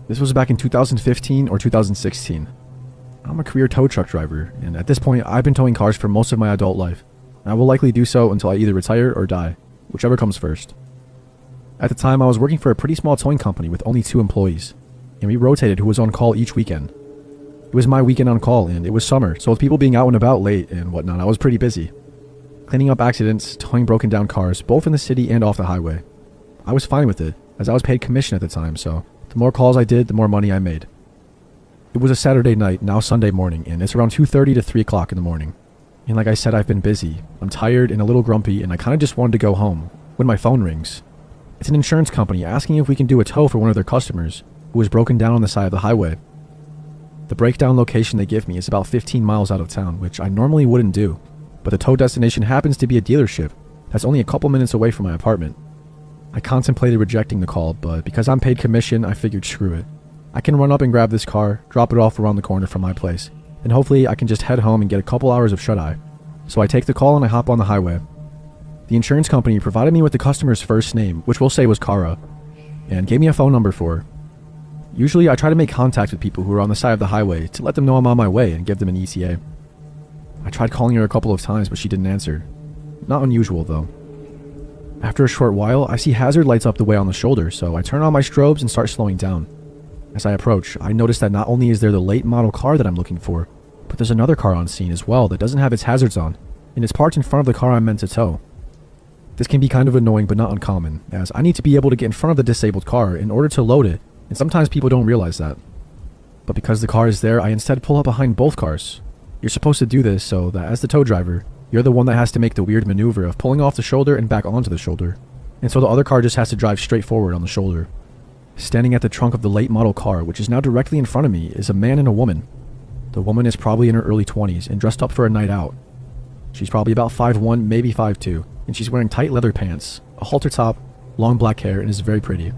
This was back in 2015 or 2016. I'm a career tow truck driver, and at this point, I've been towing cars for most of my adult life. I will likely do so until I either retire or die, whichever comes first. At the time, I was working for a pretty small towing company with only 2 employees, and we rotated who was on call each weekend. It was my weekend on call, and it was summer, so with people being out and about late and whatnot, I was pretty busy. Cleaning up accidents, towing broken down cars, both in the city and off the highway. I was fine with it, as I was paid commission at the time, so the more calls I did, the more money I made. It was a Saturday night, now Sunday morning, and it's around 2:30 to 3 o'clock in the morning. And like I said, I've been busy. I'm tired and a little grumpy, and I kind of just wanted to go home, when my phone rings. It's an insurance company asking if we can do a tow for one of their customers, who was broken down on the side of the highway. The breakdown location they give me is about 15 miles out of town, which I normally wouldn't do, but the tow destination happens to be a dealership that's only a couple minutes away from my apartment. I contemplated rejecting the call, but because I'm paid commission, I figured screw it. I can run up and grab this car, drop it off around the corner from my place, and hopefully I can just head home and get a couple hours of shut-eye. So I take the call and I hop on the highway. The insurance company provided me with the customer's first name, which we'll say was Kara, and gave me a phone number for her. Usually I try to make contact with people who are on the side of the highway to let them know I'm on my way and give them an ETA. I tried calling her a couple of times, but she didn't answer. Not unusual though. After a short while, I see hazard lights up the way on the shoulder, so I turn on my strobes and start slowing down. As I approach, I notice that not only is there the late model car that I'm looking for, but there's another car on scene as well that doesn't have its hazards on, and it's parked in front of the car I'm meant to tow. This can be kind of annoying but not uncommon, as I need to be able to get in front of the disabled car in order to load it, and sometimes people don't realize that. But because the car is there, I instead pull up behind both cars. You're supposed to do this so that as the tow driver, you're the one that has to make the weird maneuver of pulling off the shoulder and back onto the shoulder, and so the other car just has to drive straight forward on the shoulder. Standing at the trunk of the late model car, which is now directly in front of me, is a man and a woman. The woman is probably in her early 20s and dressed up for a night out. She's probably about 5'1", maybe 5'2", and she's wearing tight leather pants, a halter top, long black hair, and is very pretty.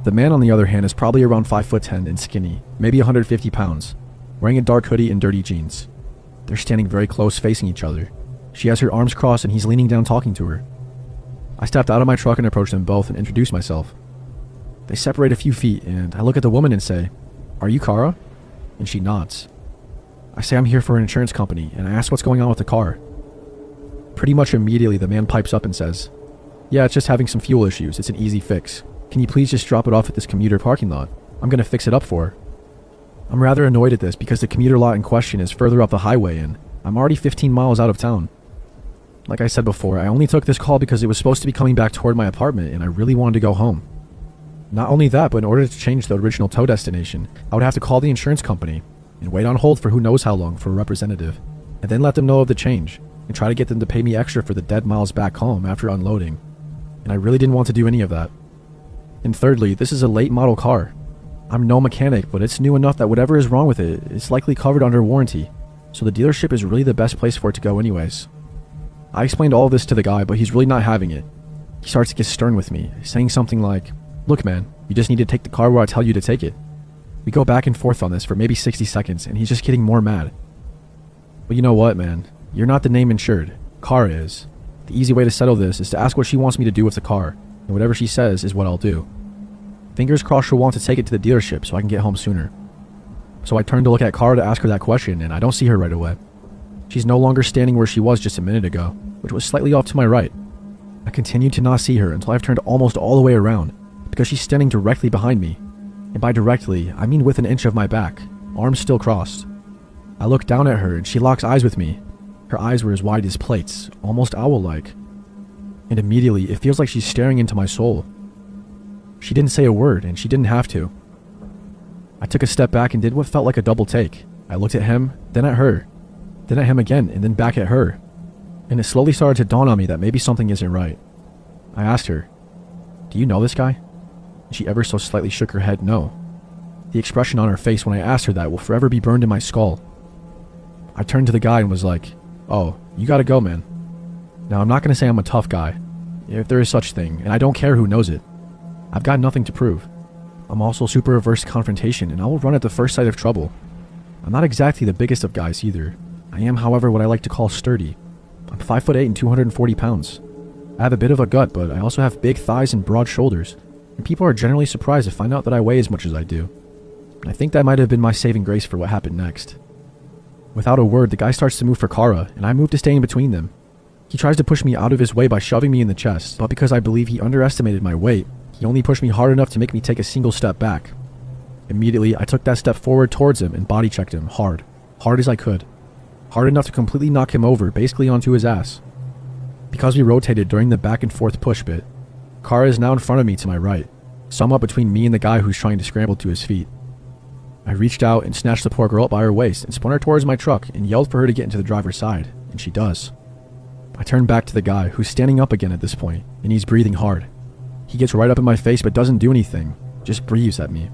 The man, on the other hand, is probably around 5'10" and skinny, maybe 150 pounds, wearing a dark hoodie and dirty jeans. They're standing very close facing each other. She has her arms crossed and he's leaning down talking to her. I stepped out of my truck and approached them both and introduced myself. They separate a few feet, and I look at the woman and say, "Are you Kara?" And she nods. I say I'm here for an insurance company, and I ask what's going on with the car. Pretty much immediately, the man pipes up and says, "Yeah, it's just having some fuel issues. It's an easy fix. Can you please just drop it off at this commuter parking lot? I'm gonna fix it up for her." I'm rather annoyed at this because the commuter lot in question is further up the highway, and I'm already 15 miles out of town. Like I said before, I only took this call because it was supposed to be coming back toward my apartment, and I really wanted to go home. Not only that, but in order to change the original tow destination, I would have to call the insurance company and wait on hold for who knows how long for a representative, and then let them know of the change, and try to get them to pay me extra for the dead miles back home after unloading. And I really didn't want to do any of that. And thirdly, this is a late model car. I'm no mechanic, but it's new enough that whatever is wrong with it is likely covered under warranty, so the dealership is really the best place for it to go anyways. I explained all of this to the guy, but he's really not having it. He starts to get stern with me, saying something like, "Look man, you just need to take the car where I tell you to take it." We go back and forth on this for maybe 60 seconds, and he's just getting more mad. But you know what, man? You're not the name insured. Kara is. The easy way to settle this is to ask what she wants me to do with the car, and whatever she says is what I'll do. Fingers crossed she'll want to take it to the dealership so I can get home sooner. So I turn to look at Kara to ask her that question, and I don't see her right away. She's no longer standing where she was just a minute ago, which was slightly off to my right. I continue to not see her until I've turned almost all the way around, because she's standing directly behind me. And by directly, I mean within an inch of my back, arms still crossed. I look down at her and she locks eyes with me. Her eyes were as wide as plates, almost owl-like. And immediately, it feels like she's staring into my soul. She didn't say a word, and she didn't have to. I took a step back and did what felt like a double take. I looked at him, then at her, then at him again, and then back at her. And it slowly started to dawn on me that maybe something isn't right. I asked her, "Do you know this guy?" And she ever so slightly shook her head no. The expression on her face when I asked her that will forever be burned in my skull. I turned to the guy and was like, "Oh, you gotta go, man." Now, I'm not gonna say I'm a tough guy, if there is such thing, and I don't care who knows it. I've got nothing to prove. I'm also super averse to confrontation, and I will run at the first sight of trouble. I'm not exactly the biggest of guys either. I am, however, what I like to call sturdy. I'm 5'8" and 240 pounds. I have a bit of a gut, but I also have big thighs and broad shoulders, and people are generally surprised to find out that I weigh as much as I do. I think that might have been my saving grace for what happened next. Without a word, the guy starts to move for Kara, and I move to stay in between them. He tries to push me out of his way by shoving me in the chest, but because I believe he underestimated my weight, he only pushed me hard enough to make me take a single step back. Immediately, I took that step forward towards him and body checked him hard as I could. Hard enough to completely knock him over, basically onto his ass. Because we rotated during the back and forth push bit, Kara is now in front of me to my right, somewhat between me and the guy who's trying to scramble to his feet. I reached out and snatched the poor girl up by her waist and spun her towards my truck and yelled for her to get into the driver's side, and she does. I turn back to the guy, who's standing up again at this point, and he's breathing hard. He gets right up in my face but doesn't do anything, just breathes at me.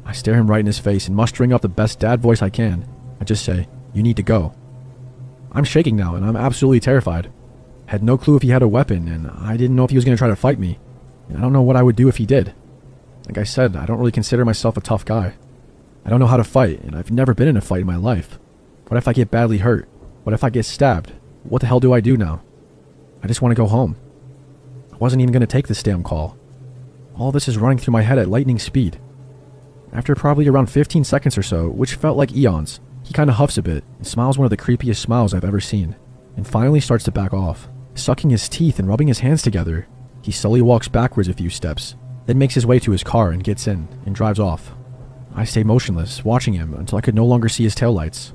I stare him right in his face, and mustering up the best dad voice I can, I just say, "You need to go." I'm shaking now, and I'm absolutely terrified. Had no clue if he had a weapon, and I didn't know if he was going to try to fight me. And I don't know what I would do if he did. Like I said, I don't really consider myself a tough guy. I don't know how to fight, and I've never been in a fight in my life. What if I get badly hurt? What if I get stabbed? What the hell do I do now? I just want to go home. I wasn't even going to take this damn call. All this is running through my head at lightning speed. After probably around 15 seconds or so, which felt like eons, he kind of huffs a bit and smiles one of the creepiest smiles I've ever seen, and finally starts to back off. Sucking his teeth and rubbing his hands together, he slowly walks backwards a few steps, then makes his way to his car and gets in and drives off. I stay motionless, watching him until I could no longer see his taillights.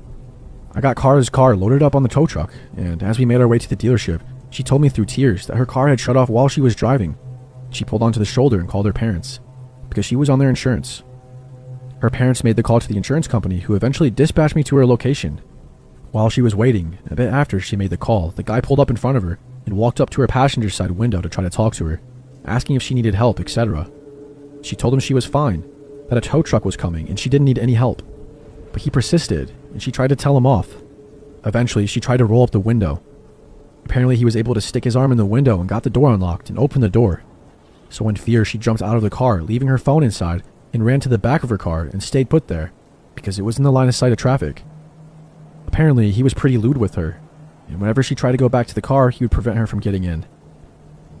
I got Kara's car loaded up on the tow truck, and as we made our way to the dealership, she told me through tears that her car had shut off while she was driving. She pulled onto the shoulder and called her parents, because she was on their insurance. Her parents made the call to the insurance company, who eventually dispatched me to her location. While she was waiting, a bit after she made the call, the guy pulled up in front of her and walked up to her passenger side window to try to talk to her, asking if she needed help, etc. She told him she was fine, that a tow truck was coming and she didn't need any help. But he persisted, and she tried to tell him off. Eventually, she tried to roll up the window. Apparently, he was able to stick his arm in the window and got the door unlocked and opened the door. So in fear, she jumped out of the car, leaving her phone inside, and ran to the back of her car and stayed put there, because it was in the line of sight of traffic. Apparently, he was pretty lewd with her, and whenever she tried to go back to the car, he would prevent her from getting in.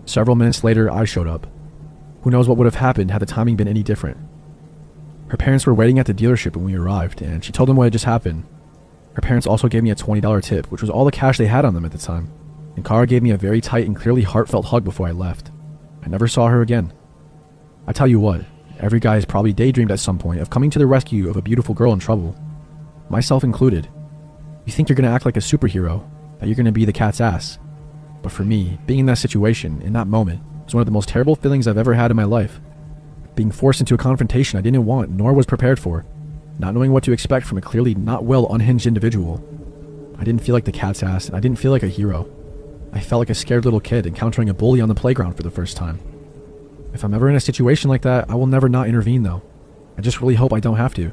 Several minutes later, I showed up. Who knows what would have happened had the timing been any different. Her parents were waiting at the dealership when we arrived, and she told them what had just happened. Her parents also gave me a $20 tip, which was all the cash they had on them at the time, and Kara gave me a very tight and clearly heartfelt hug before I left. I never saw her again. I tell you what, every guy has probably daydreamed at some point of coming to the rescue of a beautiful girl in trouble, myself included. You think you're going to act like a superhero, that you're going to be the cat's ass. But for me, being in that situation, in that moment, was one of the most terrible feelings I've ever had in my life. Being forced into a confrontation I didn't want nor was prepared for, not knowing what to expect from a clearly not well unhinged individual. I didn't feel like the cat's ass, and I didn't feel like a hero. I felt like a scared little kid encountering a bully on the playground for the first time. If I'm ever in a situation like that, I will never not intervene though. I just really hope I don't have to.